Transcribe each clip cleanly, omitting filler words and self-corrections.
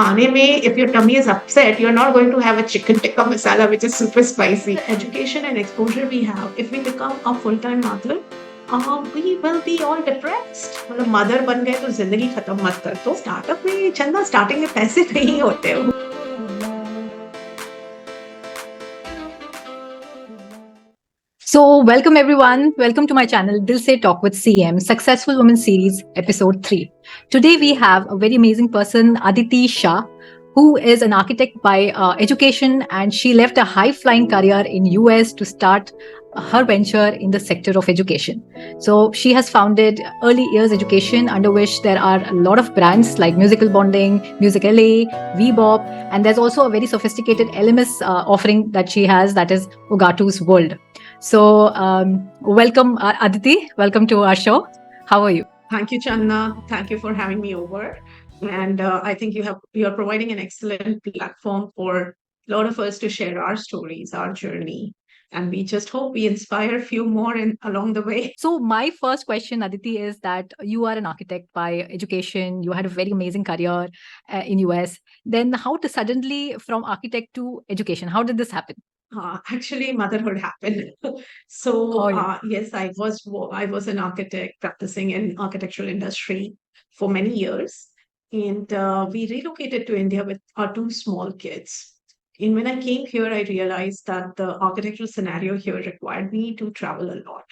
खाने में, if your tummy is upset, you're not going to have a chicken tikka masala, which is super spicy. The education and exposure we have, if we become a full-time mother, we will be all depressed. मतलब mother बन गए तो जिंदगी खत्म मत कर दो. Startup में चंदा स्टार्टिंग में पैसे नहीं होते. So, welcome everyone. Welcome to my channel, Dilse Talk with CM, Successful Women Series, Episode 3. Today, we have a very amazing person, Aditi Shah, who is an architect by education, and she left a high-flying career in US to start her venture in the sector of education. So she has founded Early Years Education, under which there are a lot of brands like Musical Bonding, Music LA, VBOP, and there's also a very sophisticated LMS offering that she has, that is Ogatu's World. So, welcome, Aditi. Welcome to our show. How are you? Thank you, Chandana. Thank you for having me over. And I think you are providing an excellent platform for a lot of us to share our stories, our journey, and we just hope we inspire a few more along the way. So, my first question, Aditi, is that you are an architect by education. You had a very amazing career in US. Then, how to suddenly from architect to education? How did this happen? Actually, motherhood happened. So Oh, yeah. yes, I was an architect practicing in architectural industry for many years, and we relocated to India with our two small kids. And when I came here, I realized that the architectural scenario here required me to travel a lot.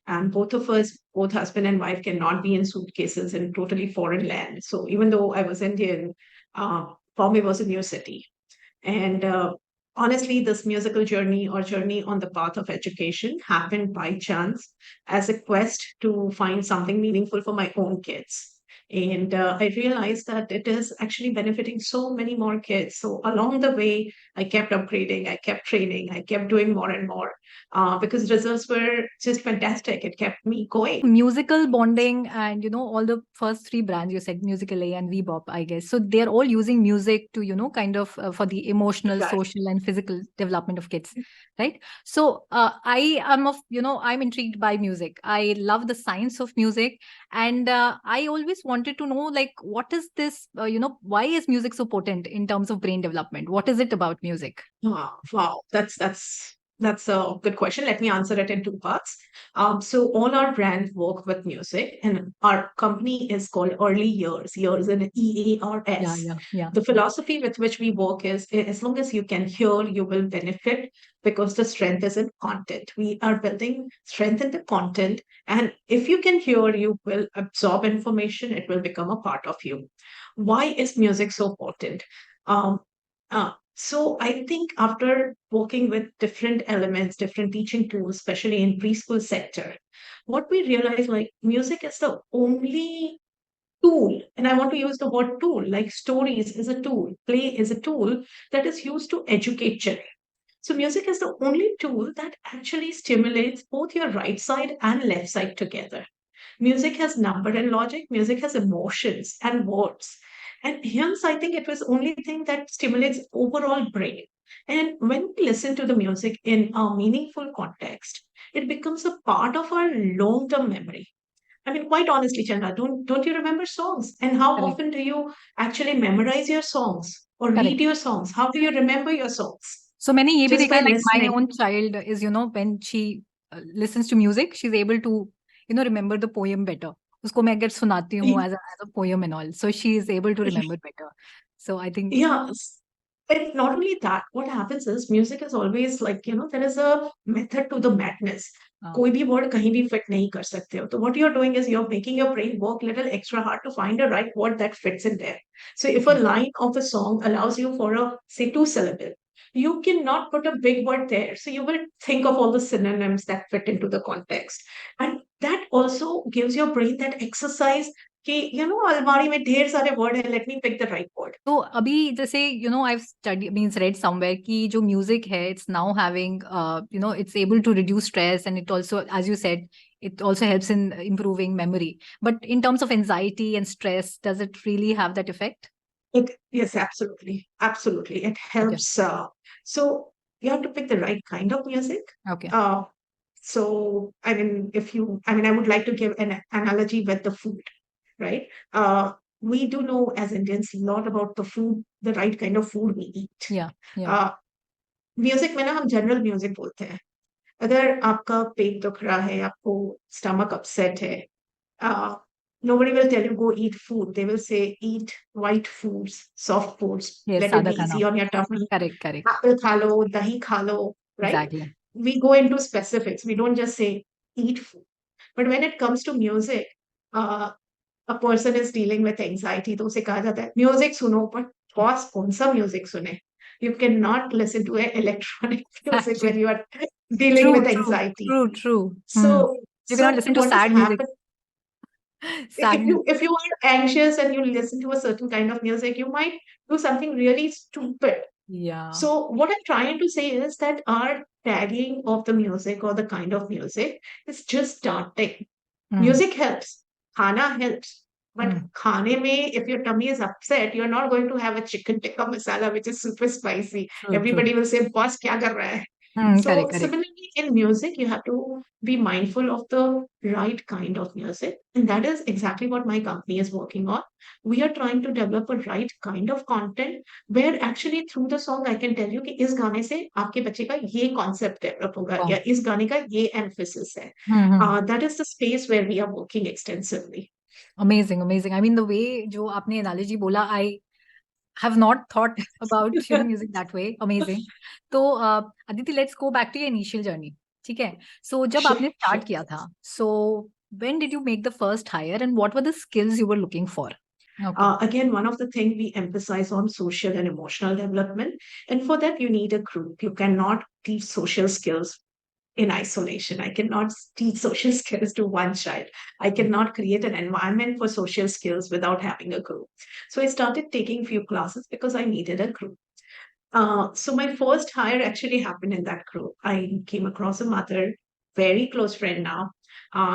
And both of us, both husband and wife, cannot be in suitcases in totally foreign land. So even though I was Indian, Bombay was a new city. And honestly, this musical journey or journey on the path of education happened by chance as a quest to find something meaningful for my own kids. And I realized that it is actually benefiting so many more kids. So along the way, I kept upgrading, I kept training, I kept doing more and more because results were just fantastic. It kept me going. Musical bonding and all the first three brands you said, Musical A and VBOP, I guess. So they're all using music to kind of for the emotional, Right. social, and physical development of kids, right? So I am of I'm intrigued by music. I love the science of music, and I always wanted to know, like, what is this? Why is music so potent in terms of brain development? What is it about music? Wow, that's a good question. Let me answer it in two parts. So all our brands work with music, and our company is called Early Years, years in Yeah, EARS. yeah, yeah. The philosophy with which we work is as long as you can hear, you will benefit because the strength is in content. We are building strength in the content, and if you can hear, you will absorb information, it will become a part of you. Why is music so important? Um, so I think after working with different elements, different teaching tools, especially in preschool sector, what we realize like music is the only tool, and I want to use the word tool, like stories is a tool, play is a tool that is used to educate children. So music is the only tool that actually stimulates both your right side and left side together. Music has number and logic, music has emotions and words. And hence, I think it was only thing that stimulates overall brain. And when we listen to the music in a meaningful context, it becomes a part of our long-term memory. I mean, quite honestly, Chandra, don't you remember songs? And how Correct. often do you actually memorize your songs or Correct. read your songs? How do you remember your songs? So मैंने ये भी Just देखा by है, like my listening. own child is, when she listens to music, she's able to, remember the poem better. उसको मैं अगर सुनाती हूँ as a poem and all, so she is able to remember better. So I think, Yeah, and not only that, what happens is music is always like, there is a method to the madness. uh, कोई भी word कहीं भी fit नहीं कर सकते हो. So what you're doing is you're making your brain work little extra hard to find a right word that fits in there. So if a yeah. line of a song allows you for a, say, two syllable, you cannot put a big word there. So you will think of all the synonyms that fit into the context. And that also gives your brain that exercise कि अलमारी में ढेर सारे word है, let me pick the right word. तो अभी जैसे I've studied means read somewhere कि जो music है, it's now having it's able to reduce stress, and it also, as you said, it also helps in improving memory. But in terms of anxiety and stress, does it really have that effect? Yes, absolutely. Absolutely. It Okay. helps. So you have to pick the right kind of music. Okay. Uh, so, I mean, I would like to give an analogy with the food, right? we do know as Indians a lot about the food, the right kind of food we eat. Yeah, yeah. Uh, music में ना हम general music बोलते हैं. अगर आपका पेट दुख रहा है, आपको स्टमक अपसेट है, uh, nobody will tell you go eat food. They will say eat white foods, soft foods, Yes, let it सादा be खाना. easy on your tummy. Correct, correct. Apple kha lo, dahi kha lo, right? Exactly. We go into specifics. We don't just say eat food. But when it comes to music, uh, a person is dealing with anxiety, तो उसे कहा जाता है music सुनो, but boss कौन सा music सुने? You cannot listen to an electronic music when Exactly. you are dealing True, with true, anxiety. true, true. So, You cannot listen to what has sad music. happened, Sad music. if you are anxious and you listen to a certain kind of music, you might do something really stupid. Yeah. So what I'm trying to say is that our tagging of the music or the kind of music is just starting. Mm, Music helps, khana helps. But mm. khane mein, if your tummy is upset, you're not going to have a chicken tikka masala, which is super spicy. True, true. Everybody will say, boss, kya kar raha hai? Correct, So correct. similarly, in music, you have to be mindful of the right kind of music. And that is exactly what my company is working on. We are trying to develop a right kind of content where actually through the song I can tell you कि इस गाने से आपके बच्चे का ये concept develop होगा Wow. या इस गाने का ये emphasis है. Mm-hmm. That is the space where we are working extensively. Amazing, amazing. I mean, the way जो आपने analogy बोला, I have not thought about music that way. Amazing. तो Aditi, let's go back to your initial journey. ठीक है. So जब Sure, आपने sure. start किया था, so when did you make the first hire and what were the skills you were looking for? Okay. Again, one of the things we emphasize on social and emotional development. And for that, you need a group. You cannot teach social skills in isolation. I cannot teach social skills to one child. I cannot create an environment for social skills without having a group. So I started taking few classes because I needed a group. So my first hire actually happened in that group. I came across a mother, very close friend now.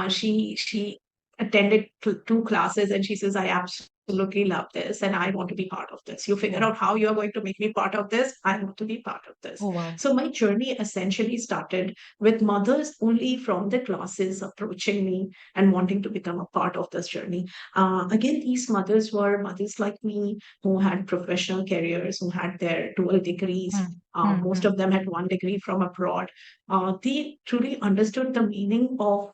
She attended two classes and she says, I absolutely love this and I want to be part of this. You figure Oh, out how you're going to make me part of this. I want to be part of this. oh wow. So my journey essentially started with mothers only from the classes approaching me and wanting to become a part of this journey. Again, these mothers were mothers like me who had professional careers, who had their dual degrees. Mm, Most mm. of them had one degree from abroad. They truly understood the meaning of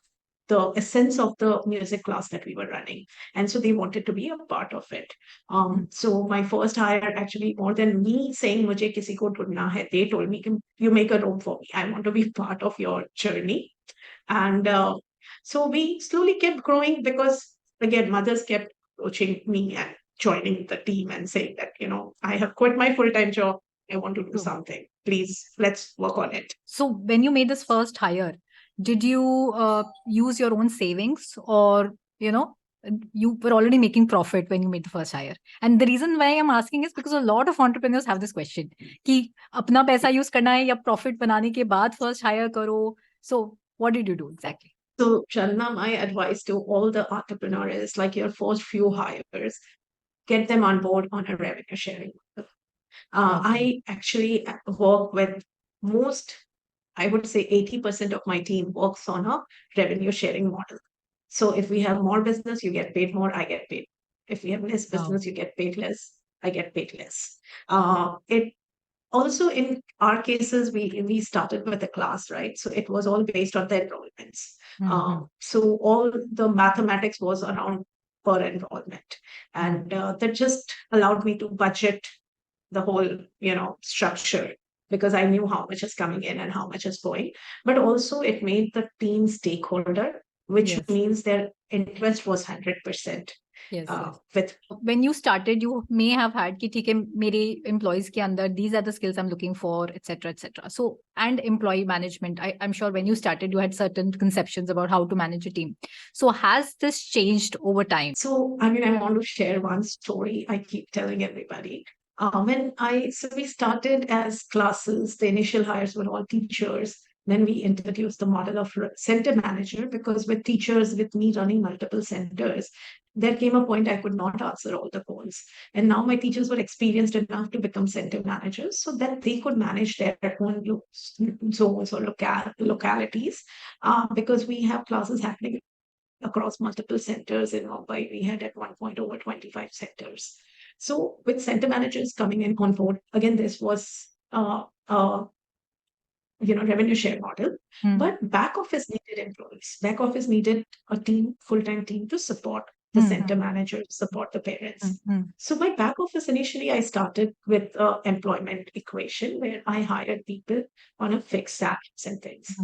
the essence of the music class that we were running. And so they wanted to be a part of it. Mm. So my first hire, actually, more than me saying, Mujhe kisi ko dhunna hai, they told me, you make a room for me. I want to be part of your journey. And so we slowly kept growing because, again, mothers kept approaching me and joining the team and saying that, I have quit my full time job. I want to do True. something. Please, let's work on it. So when you made this first hire, did you use your own savings or, you were already making profit when you made the first hire? And the reason why I'm asking is because a lot of entrepreneurs have this question कि अपना पैसा use करना है या profit बनाने के बाद first hire करो. So what did you do exactly? So, Chandana, my advice to all the entrepreneurs is like your first few hires, get them on board on a revenue sharing model. Okay. I actually work with most, I would say 80% of my team works on a revenue sharing model. So if we have more business, you get paid more, I get paid. If we have less Wow. business, you get paid less, I get paid less. It also in our cases, we started with a class, right? So it was all based on the enrollments. Mm-hmm. So all the mathematics was around per enrollment, and that just allowed me to budget the whole structure because I knew how much is coming in and how much is going. But also it made the team stakeholder, which Yes. means their interest was 100% Yes, yes. with. When you started, you may have had कि ठीक है मेरे employees के अंदर these are the skills I'm looking for, etc., etc. So and employee management, I'm sure when you started you had certain conceptions about how to manage a team. So has this changed over time? So I mean, I want to share one story I keep telling everybody. So we started as classes. The initial hires were all teachers. Then we introduced the model of center manager because with teachers, with me running multiple centers, there came a point I could not answer all the calls. And now my teachers were experienced enough to become center managers so that they could manage their own zones or localities because we have classes happening across multiple centers in Mumbai. We had at one point over 25 centers. So with center managers coming in on board, again, this was revenue share model. But back office needed employees. Back office needed a team, full-time team to support the center managers, support the parents. So my back office initially I started with employment equation where I hired people on a fixed salaries and things.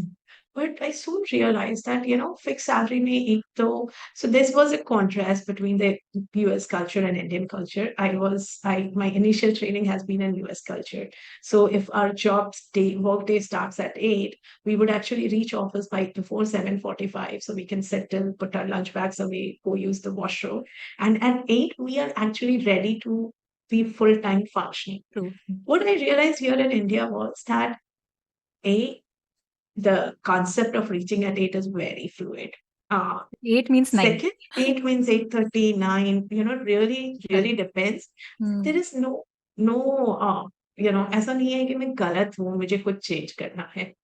But I soon realized that, fixed salary mein ek to, so this was a contrast between the US culture and Indian culture. My initial training has been in US culture. So if our work day starts at 8, we would actually reach office by before 7:45. So we can settle, put our lunch bags away, go use the washroom. And at 8, we are actually ready to be full-time functioning. True. What I realized here in India was that A, the concept of reaching at 8 is very fluid. 8 means 9. Second, 8 means 8:39, really, really depends. There is no, ऐसा नहीं है कि मैं गलत हूँ, मुझे कुछ change करना है.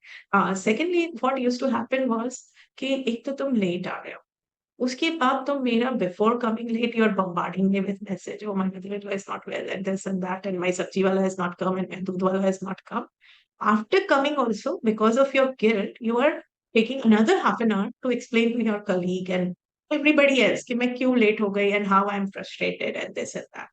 Secondly, what used to happen was कि एक तो तुम लेट आ रहे हो. उसके बाद तो मेरा before coming late, you're bombarding me with message. Oh, my mother is not well and this and that, and my sabji wala has not come and my doodh wala has not come. After coming also, because of your guilt, you are taking another half an hour to explain to your colleague and everybody else कि मैं क्यों late हो गई and how I'm frustrated and this and that.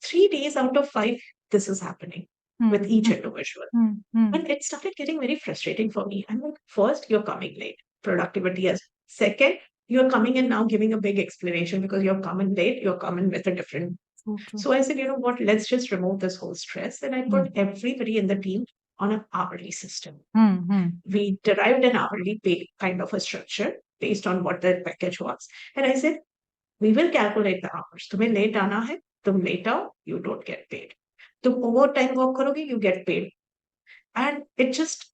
3 days out of 5, this is happening with each individual. And it started getting very frustrating for me. I'm like, first, you're coming late. Productivity is. Second, you're coming in now giving a big explanation because you're coming late, you're coming with a different. So I said, you know what, let's just remove this whole stress. And I put everybody in the team on an hourly system. We derived an hourly pay kind of a structure based on what the package was. And I said, we will calculate the hours. तुम्हें late आना है, तुम late आओ, you don't get paid. तुम overtime work करोगे, you get paid. And it just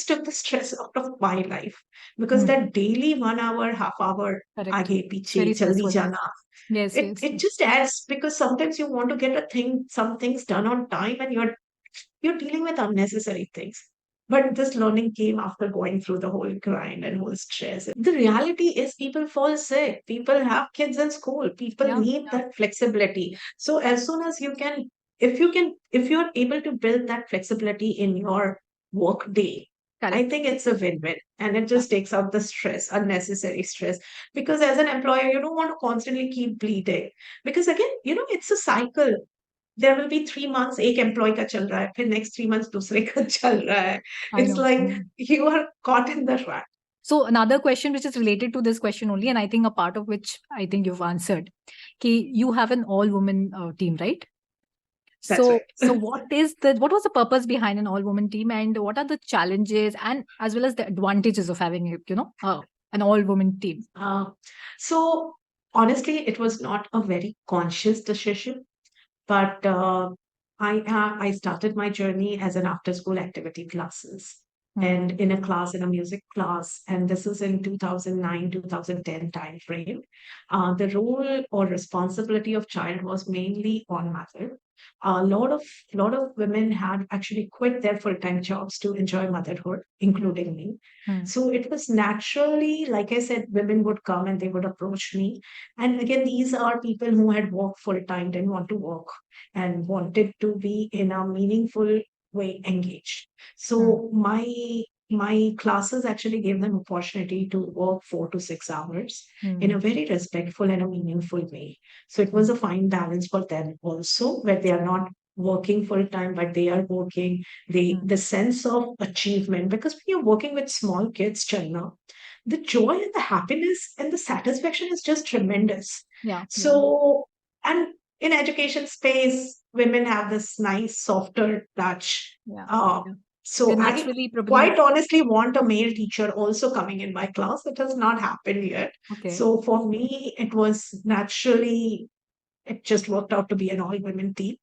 took the stress out of my life because that daily 1 hour, half hour, Correct. आगे पीछे Very जल्दी stressful. जाना. Yes, It yes. it just adds because sometimes you want to get some things done on time and you're dealing with unnecessary things. But this learning came after going through the whole grind and whole stress. The reality is people fall sick. People have kids in school. People Yeah. need that flexibility. So as soon as if you're able to build that flexibility in your work day, I Correct. think it's a win-win and it just takes out the stress, unnecessary stress. Because as an employer, you don't want to constantly keep bleeding. Because again, it's a cycle. There will be 3 months एक employee का चल रहा है, फिर next 3 months दूसरे का चल रहा है. I It's know. like you are caught in the trap. So another question which is related to this question only, and I think a part of which I think you've answered, you have an all-woman team, right? That's So, right. so what was the purpose behind an all-woman team, and what are the challenges and as well as the advantages of having an all-woman team? So honestly, it was not a very conscious decision, but I started my journey as an after-school activity classes. And in a class, in a music class, and this is in 2009, 2010 time frame. The role or responsibility of child was mainly on mother. A lot of women had actually quit their full-time jobs to enjoy motherhood, including me. So it was naturally, like I said, women would come and they would approach me. And again, these are people who had worked full-time, didn't want to work, and wanted to be in a meaningful way engaged. So my classes actually gave them opportunity to work 4 to 6 hours in a very respectful and a meaningful way. So it was a fine balance for them also, where they are not working full time, but they are working the sense of achievement. Because when you're working with small kids, China, the joy and the happiness and the satisfaction is just tremendous. Yeah. So, and in education space, women have this nice, softer touch. Yeah. So They I naturally probably. quite honestly want a male teacher also coming in my class. It has not happened yet. Okay. So for me, it just worked out to be an all-women team.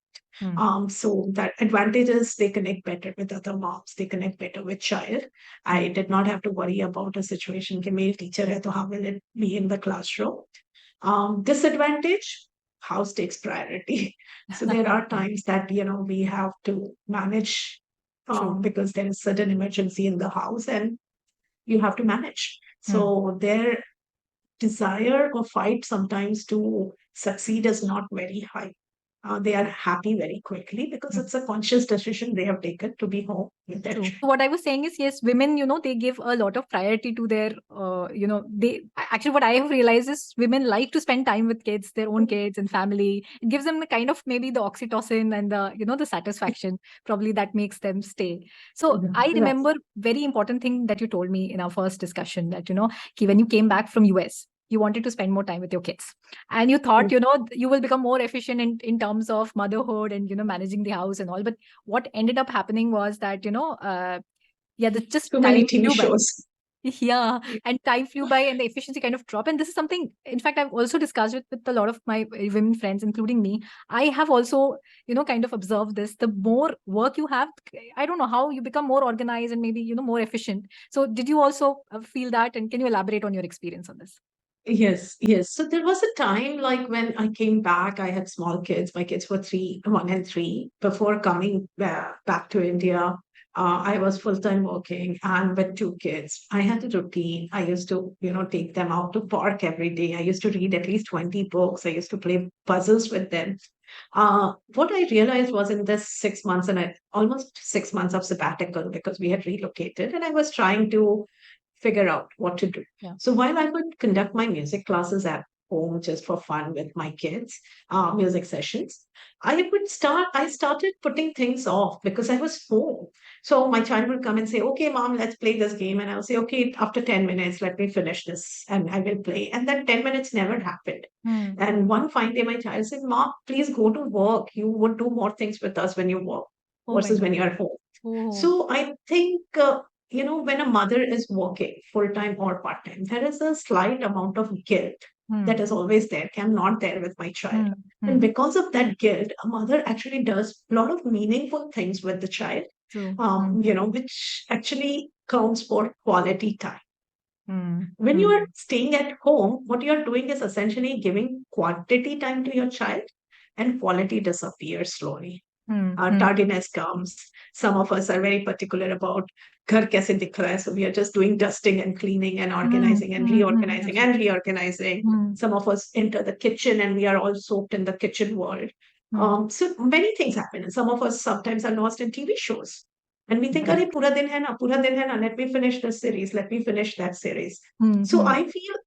So that advantage is they connect better with other moms, they connect better with child. I did not have to worry about a situation कि male teacher है, तो how will it be in the classroom? Disadvantage, house takes priority. So there are times that we have to manage because there is sudden emergency in the house and you have to manage. So there desire or fight sometimes to succeed is not very high. They are happy very quickly because it's a conscious decision they have taken to be home with their True. children. So what I was saying is, yes, women, they give a lot of priority to their, they actually, what I have realized is women like to spend time with kids, their own kids and family. It gives them the kind of maybe the oxytocin and the satisfaction probably that makes them stay. So I Right. remember very important thing that you told me in our first discussion that, when you came back from US, you wanted to spend more time with your kids and you thought, you will become more efficient in terms of motherhood and, managing the house and all. But what ended up happening was that yeah, the just Too time many TV flew by. shows. Yeah, and time flew by and the efficiency kind of dropped. And this is something, in fact, I've also discussed it with a lot of my women friends, including me. I have also, kind of observed this. The more work you have, I don't know how you become more organized and maybe, more efficient. So did you also feel that? And can you elaborate on your experience on this? Yes, yes. So there was a time like when I came back, I had small kids. My kids were three, 1 and 3. Before coming back to India, I was full-time working and with 2 kids. I had a routine. I used to, take them out to park every day. I used to read at least 20 books. I used to play puzzles with them. What I realized was in this 6 months and almost 6 months of sabbatical because we had relocated and I was trying to figure out what to do. Yeah. So while I would conduct my music classes at home just for fun with my kids, music sessions, I started putting things off because I was home. So my child would come and say, okay, mom, let's play this game. And I'll say, okay, after 10 minutes, let me finish this and I will play. And then 10 minutes never happened. And one fine day, my child said, mom, please go to work. You would do more things with us when you work Oh my versus God. when you're home. Oh. So I think, when a mother is working full time or part time, there is a slight amount of guilt that Hmm. is always there. I'm not there with my child. Hmm. And Hmm. because of that guilt, a mother actually does a lot of meaningful things with the child, True. Hmm. which actually counts for quality time. Hmm. When you Hmm. are staying at home, what you are doing is essentially giving quantity time to your child and quality disappears slowly. Hmm. Hmm. Tardiness comes. Some of us are very particular about घर कैसे दिख रहा है. So we are just doing dusting and cleaning and Hmm. organizing and Hmm. Hmm. reorganizing and Absolutely. reorganizing. Hmm. Some of us enter the kitchen and we are all soaked in the kitchen world. Hmm. So many things happen. And some of us sometimes are lost in TV shows. And we think, अरे Correct. पूरा दिन है ना, let me finish this series, let me finish that series. Hmm. So Hmm. I feel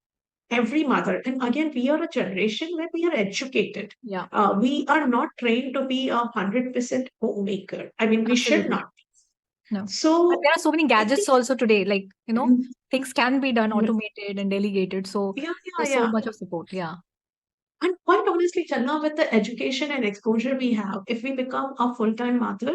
every mother, and again, we are a generation where we are educated. Yeah. We are not trained to be 100% homemaker. I mean, we should Absolutely. not. No. But So there are so many I gadgets think, also today, like, mm, things can be done yeah, automated and delegated. So yeah, there's so yeah. much of support. Yeah. And quite honestly, Channa, with the education and exposure we have, if we become a full-time mother,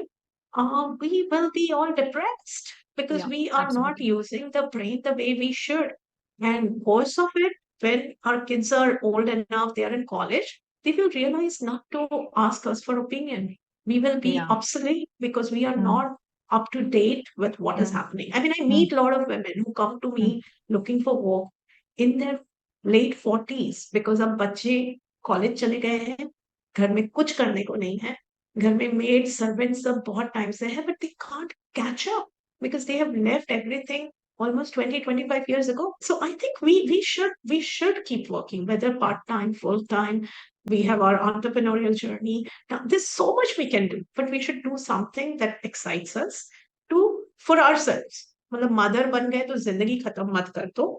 we will be all depressed because Yeah. we are not Absolutely. using the brain the way we should. And worse of it, when our kids are old enough, they are in college, they will realize not to ask us for opinion. We will be Yeah. obsolete because we are Hmm. not up to date with what is Hmm. happening. I mean, I Hmm. meet a lot of women who come to Hmm. me looking for work in their late 40s because अब बच्चे college चले गए हैं, घर में कुछ करने को नहीं है, घर में मेड सर्वेंट सब बहुत टाइम से है, but they can't catch up because they have left everything almost 20-25 years ago. So I think we should keep working, whether Yeah. part-time, full-time. We have our entrepreneurial journey. Now there's so much we can do, but we should do something that excites us to for ourselves. मतलब mother बन गए तो जिंदगी खत्म मत कर दो,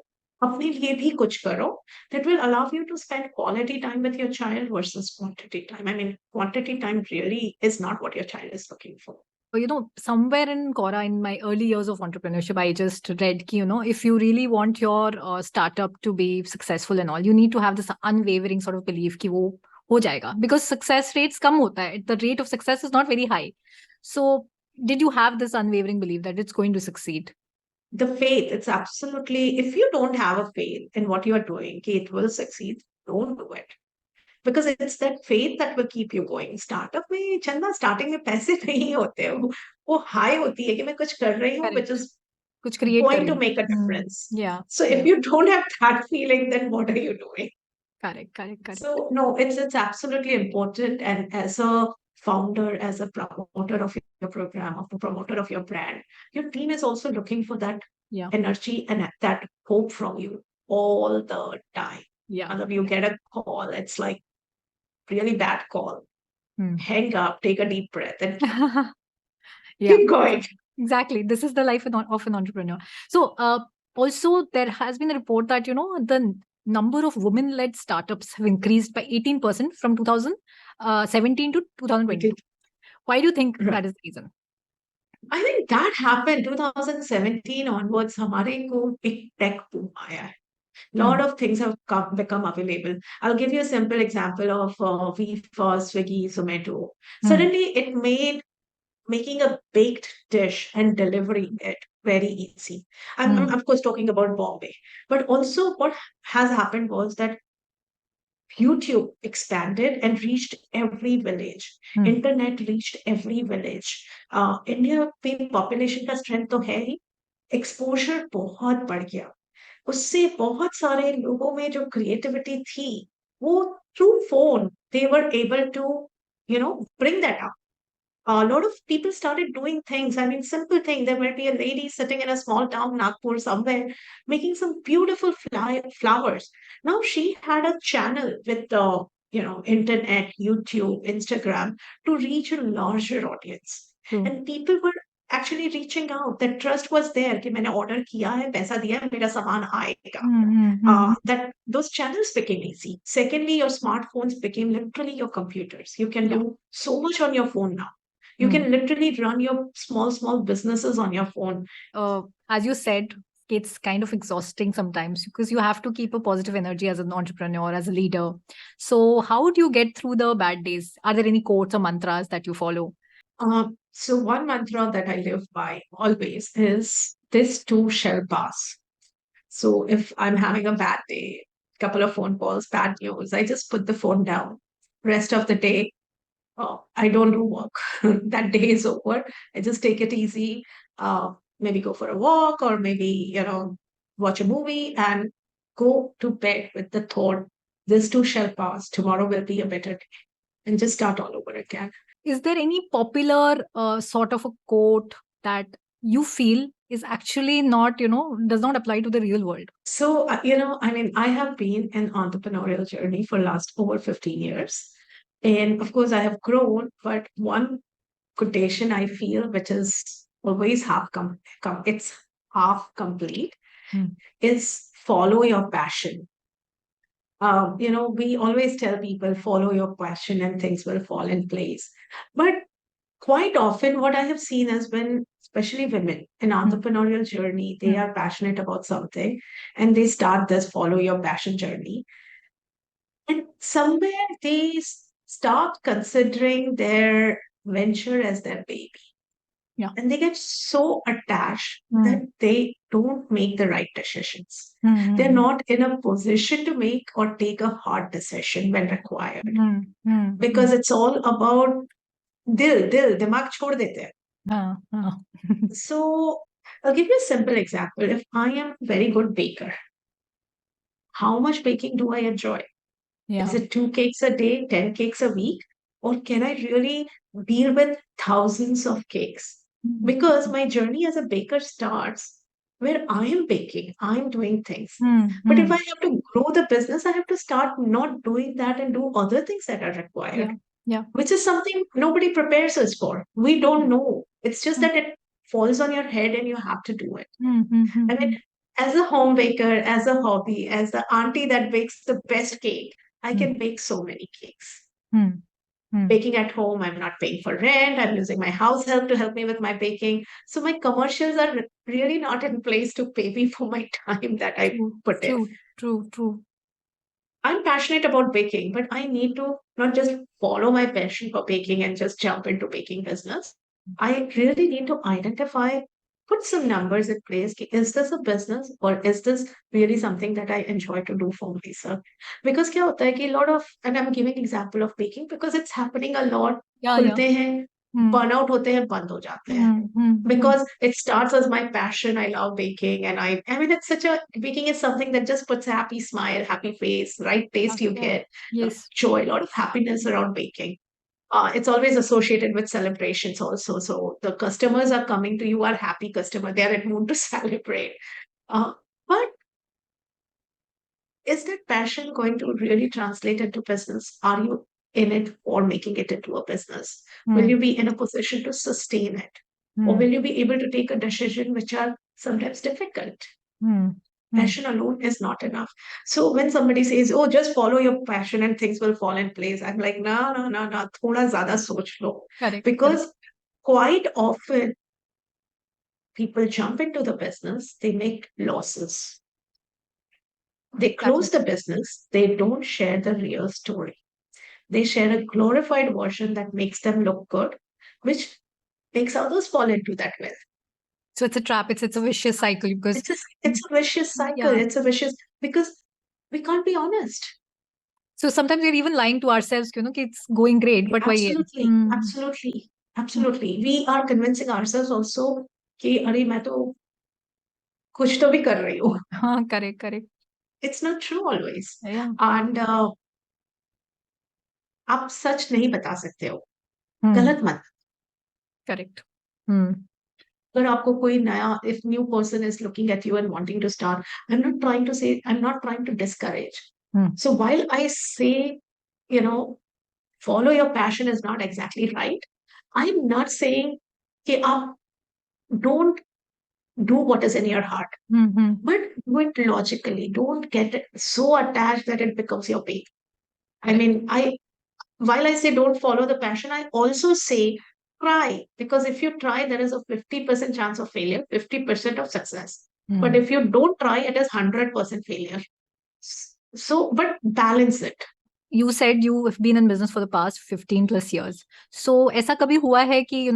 अपने लिए भी कुछ करो that will allow you to spend quality time with your child versus quantity time. I mean, quantity time really is not what your child is looking for. So, somewhere in Cora, in my early years of entrepreneurship, I just read, if you really want your startup to be successful and all, you need to have this unwavering sort of belief कि वो हो जाएगा, because success rates कम होता है. The rate of success is not very high. So, did you have this unwavering belief that it's going to succeed? The faith, it's absolutely, if you don't have a faith in what you are doing, कि it will succeed, don't do it. Because it's that faith that will keep you going. Startup में चंदा starting में पैसे नहीं होते हैं, वो high होती है कि मैं कुछ कर रही हूँ which Correct. is कुछ create going to करें. make a Hmm. difference. Yeah. So if Yeah. you don't have that feeling, then what are you doing? Correct. Correct. Correct. So no, it's absolutely important. And as a founder, as a promoter of your program, of a promoter of your brand, your team is also looking for that Yeah. energy and that hope from you. all the time. Yeah. And if you get a call, it's like really bad call. Hmm. Hang up, take a deep breath, and Yeah, keep going. exactly. This is the life of an entrepreneur. So, also there has been a report that the number of women-led startups have increased by 18% from 2017 to 2022. Why do you think Right. that is the reason? I think that happened 2017 onwards. हमारे को big tech boom आया है. Lot Hmm. of things have become available. I'll give you a simple example of Viva, Swiggy, Zomato. Hmm. Suddenly, it made making a baked dish and delivering it very easy. I'm Hmm. of course talking about Bombay, but also what has happened was that YouTube expanded and reached every village. Hmm. Internet reached every village. India में population का strength तो है ही, exposure बहुत बढ़ गया. उससे बहुत सारे लोगों में जो क्रिएटिविटी थी, वो through phone they were able to bring that up. A lot of people started doing things. I mean, simple thing. There might be a lady sitting in a small town, Nagpur, somewhere, making some beautiful flowers. Now she had a channel with internet, YouTube, Instagram to reach a larger audience, True. and people were actually reaching out. That trust was there. कि मैंने order किया है, पैसा दिया है, मेरा सामान आएगा. Hmm. Hmm. Hmm. That those channels became easy. Secondly, your smartphones became literally your computers. You can Yeah. do so much on your phone now. You Hmm. can literally run your small businesses on your phone. As you said, it's kind of exhausting sometimes because you have to keep a positive energy as an entrepreneur, as a leader. So, how do you get through the bad days? Are there any quotes or mantras that you follow? So one mantra that I live by always is this too shall pass. So if I'm having a bad day, couple of phone calls, bad news, I just put the phone down. Rest of the day, I don't do work. That day is over. I just take it easy. Maybe go for a walk or maybe, watch a movie and go to bed with the thought, this too shall pass. Tomorrow will be a better day. And just start all over again. Is there any popular sort of a quote that you feel is actually not, does not apply to the real world? So, I mean, I have been an entrepreneurial journey for last over 15 years. And of course, I have grown, but one quotation I feel, which is always it's half complete, Hmm. is follow your passion. We always tell people follow your passion and things will fall in place. But quite often, what I have seen is when, especially women in Hmm. entrepreneurial journey, they Hmm. are passionate about something and they start this follow your passion journey. And somewhere they start considering their venture as their baby. Yeah. And they get so attached Hmm. that they don't make the right decisions. Hmm. They're Hmm. not in a position to make or take a hard decision when required Hmm. Hmm. Hmm. because it's all about दिमाग छोड़ देते हैं. Ah. So I'll give you a simple example. If I am a very good baker, how much baking do I enjoy? Is Yeah. it 2 cakes a day, 10 cakes a week? Or can I really deal with thousands of cakes? Hmm. Because my journey as a baker starts where I am baking, I'm doing things. Hmm. But if Hmm. I have to grow the business, I have to start not doing that and do other things that are required, Yeah. Yeah. which is something nobody prepares us for. We don't know. It's just Hmm. that it falls on your head and you have to do it. Hmm. Hmm. Hmm. I mean, Hmm. as a home baker, as a hobby, as the auntie that bakes the best cake, I Hmm. can bake so many cakes. Hmm. Hmm. Baking at home, I'm not paying for rent. I'm using my house help to help me with my baking. So my commercials are really not in place to pay me for my time that I True. put in. True. True. True. I'm passionate about baking, but I need to not just follow my passion for baking and just jump into baking business. I really need to identify, put some numbers in place. Is this a business or is this really something that I enjoy to do for myself? Because क्या होता है कि lot of, and I'm giving example of baking because it's happening a lot. Yeah. Yeah. खुलते हैं, Hmm. burnout होते हैं, बंद हो जाते हैं Hmm. Hmm. Hmm. because it starts as my passion. I love baking, and I mean, it's such a baking is something that just puts a happy smile, happy face, right Yeah. taste you Yeah. get, Yes. joy, a lot of happiness around baking. It's always associated with celebrations also. So the customers are coming to you are happy customer. They are at mood to celebrate. Uh, but is that passion going to really translate into business? Are you in it or making it into a business? Will you be in a position to sustain it? Or will you be able to take a decision which are sometimes difficult? Passion alone is not enough. So when somebody says, "Oh, just follow your passion and things will fall in place," I'm like, "No, no, no, no. Thoda zyada soch lo." Correct. Because quite often people jump into the business, they make losses. They close the business, they don't share the real story. They share a glorified version that makes them look good, which makes others fall into that well. So it's a trap. It's a vicious cycle because It's a vicious cycle. yeah. It's a vicious because we can't be honest. So sometimes we're even lying to ourselves, कि it's going great, but why? Absolutely, absolutely, absolutely. We are convincing ourselves also कि अरे मैं तो कुछ तो भी कर रही हूँ. हाँ, correct, correct. It's not true always. Yeah. And आप सच नहीं बता सकते हो. Hmm. गलत मत. Correct. अगर आपको कोई नया, if new person is looking at you and wanting to start, I'm not trying to discourage. So while I say, you know, follow your passion is not exactly right, I'm not saying कि आप don't do what is in your heart, but do it logically. Don't get so attached that it becomes your pain. I mean, while I say don't follow the passion, I also say try, because if you try, there is a 50% chance of failure, 50% of success. But if you don't try, it is 100% failure. So, but balance it. You said you have been in business for the past 15 plus years. So ऐसा कभी हुआ है कि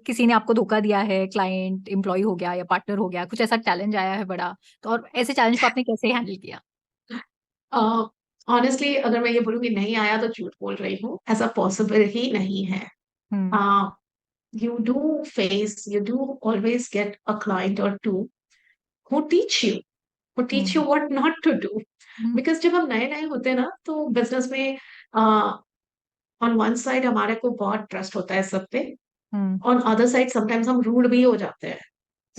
किसी ने आपको धोखा दिया है, क्लाइंट एम्प्लॉय हो गया या पार्टनर हो गया, कुछ ऐसा चैलेंज आया है बड़ा, तो और ऐसे चैलेंज को आपने कैसे हैंडल किया? ऑनेस्टली अगर मैं ये बोलूँ कि नहीं आया तो झूठ बोल रही हूँ. ऐसा पॉसिबल ही नहीं है. You do face, you do always get a client or two who teach you what not to do. Because जब हम नए नए होते हैं ना, तो बिजनेस में ऑन वन साइड हमारे को बहुत ट्रस्ट होता है सब पे, ऑन अदर साइड समटाइम्स हम रूड भी हो जाते हैं.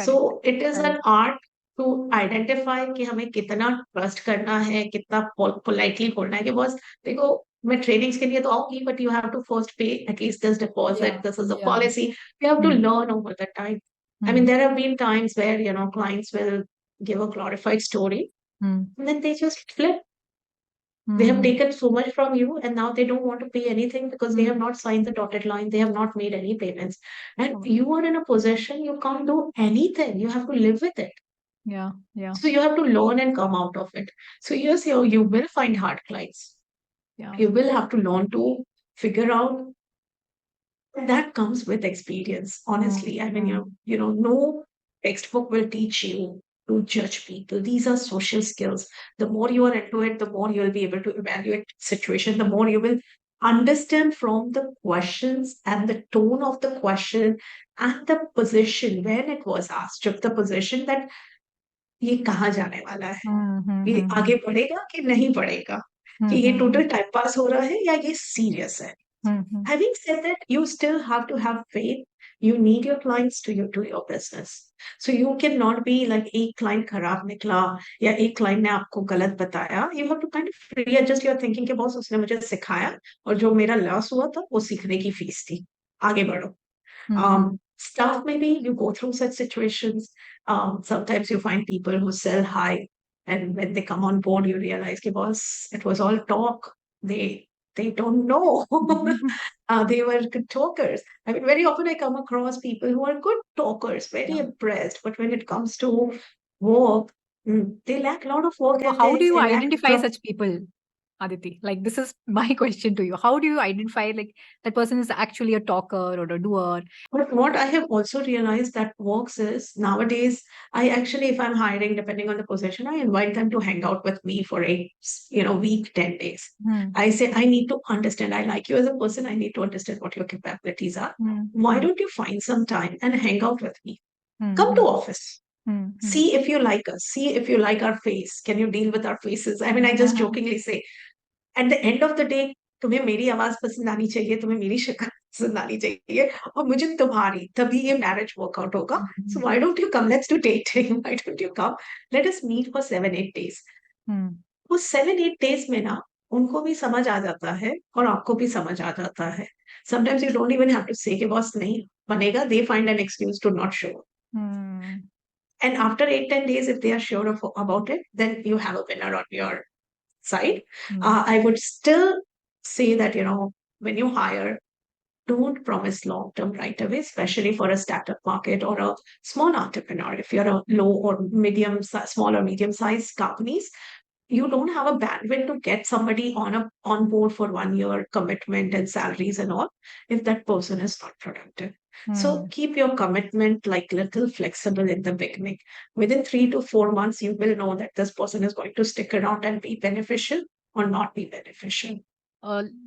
So it is an art to identify कि हमें कितना ट्रस्ट करना है, कितना पोलाइटली बोलना है कि बस देखो मैं ट्रेनिंग्स के लिए तो आऊंगी, but you have to first pay at least this deposit, this is a policy. You have to learn over the time. I mean, there have been times where, clients will give a glorified story and then they just flip. They have taken so much from you and now they don't want to pay anything because they have not signed the dotted line. They have not made any payments. And you are in a position, you can't do anything. You have to live with it. Yeah, yeah. So you have to learn and come out of it. So yes, you will find hard clients. Yeah. You will have to learn to figure out. That comes with experience, honestly. I mean, no textbook will teach you to judge people. These are social skills. The more you are into it, the more you'll be able to evaluate situation, the more you will understand from the questions and the tone of the question and the position when it was asked, took the position that ये कहाँ जाने वाला है, ये आगे बढ़ेगा कि नहीं बढ़ेगा, कि ये टोटल टाइम पास हो रहा है या ये सीरियस है. Having said that, you still have to have faith. You need your clients to your business. So you cannot be like एक client खराब निकला या एक client ने आपको गलत बताया. You have to kind of readjust your thinking कि बॉस उसने मुझे सिखाया और जो मेरा लॉस हुआ था वो सीखने की फीस थी. आगे बढ़ो. Staff, maybe you go through such situations. Sometimes you find people who sell high, and when they come on board, you realize, "Okay, boss, it was all talk. They don't know." They were good talkers. I mean, very often I come across people who are good talkers, very impressed, but when it comes to work, they lack a lot of work So how do ethics. you They lack identify such people, Aditi? Like, this is my question to you. How do you identify like that person is actually a talker or a doer? But what I have also realized that works is nowadays, I actually, if I'm hiring, depending on the position, I invite them to hang out with me for a week, 10 days. I say, I need to understand. I like you as a person. I need to understand what your capabilities are. Why don't you find some time and hang out with me? Come to office. See if you like us. See if you like our face. Can you deal with our faces? I mean, I just jokingly say, at the end of the day, तुम्हें मेरी आवाज पसंद आनी चाहिए, तुम्हें मेरी शक्ल पसंद आनी चाहिए और मुझे तुम्हारी, तभी ये मैरिज वर्कआउट होगा. So why don't you come? Let's do dating. Why don't you come? Let us meet for 7-8 days. उस 7-8 days में ना उनको भी समझ आ जाता है और आपको भी समझ आ जाता है. Sometimes you don't even have to say कि बॉस नहीं बनेगा. They find an excuse to not show. Hmm. And after 8-10 days, if they are sure about it, then you have a winner on your side. Hmm. I would still say that, when you hire, don't promise long term right away, especially for a startup market or a small entrepreneur. If you're a low or small or medium sized companies, you don't have a bandwidth to get somebody on board for 1 year commitment and salaries and all if that person is not productive. So Hmm. keep your commitment like little flexible in the beginning. Within 3 to 4 months, you will know that this person is going to stick around and be beneficial or not be beneficial.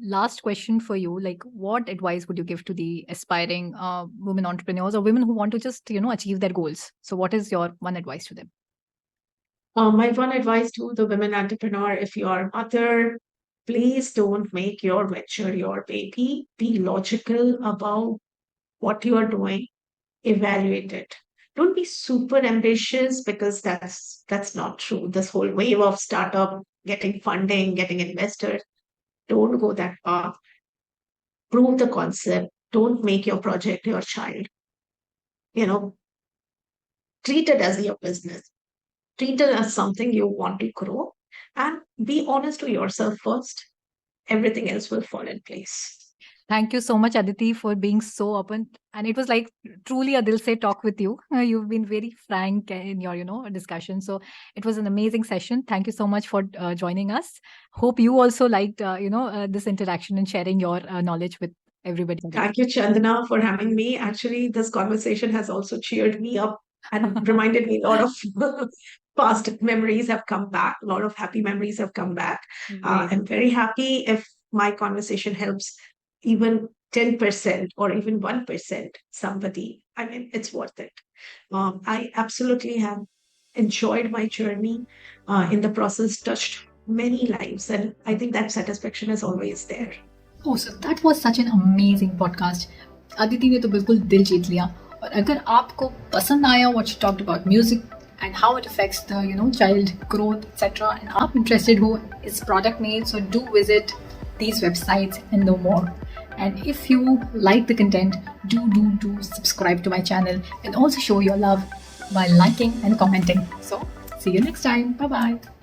Last question for you, like what advice would you give to the aspiring women entrepreneurs or women who want to just achieve their goals? So what is your one advice to them? My one advice to the women entrepreneur: if you are a mother, please don't make your venture your baby. Be logical about what you are doing, evaluate it. Don't be super ambitious because that's not true. This whole wave of startup, getting funding, getting investors, don't go that path. Prove the concept. Don't make your project your child. You know, treat it as your business. Treat it as something you want to grow, and be honest to yourself first. Everything else will fall in place. Thank you so much, Aditi, for being so open. And it was like truly a Dilse talk with you. You've been very frank in your, discussion. So it was an amazing session. Thank you so much for joining us. Hope you also liked, this interaction and sharing your knowledge with everybody. Thank you, Chandana, for having me. Actually, this conversation has also cheered me up and reminded me a lot of past memories have come back. A lot of happy memories have come back. Great. I'm very happy if my conversation helps even 10% or even 1% somebody. I mean, it's worth it. I absolutely have enjoyed my journey, in the process, touched many lives. And I think that satisfaction is always there. Oh, so that was such an amazing podcast. Aditi ने तो बिल्कुल दिल जीत लिया. और अगर आपको पसंद आया what she talked about music and how it affects the child growth etc. and आप interested हो इस product में, so do visit these websites and know more. And if you like the content, do subscribe to my channel and also show your love by liking and commenting. So see you next time. Bye bye.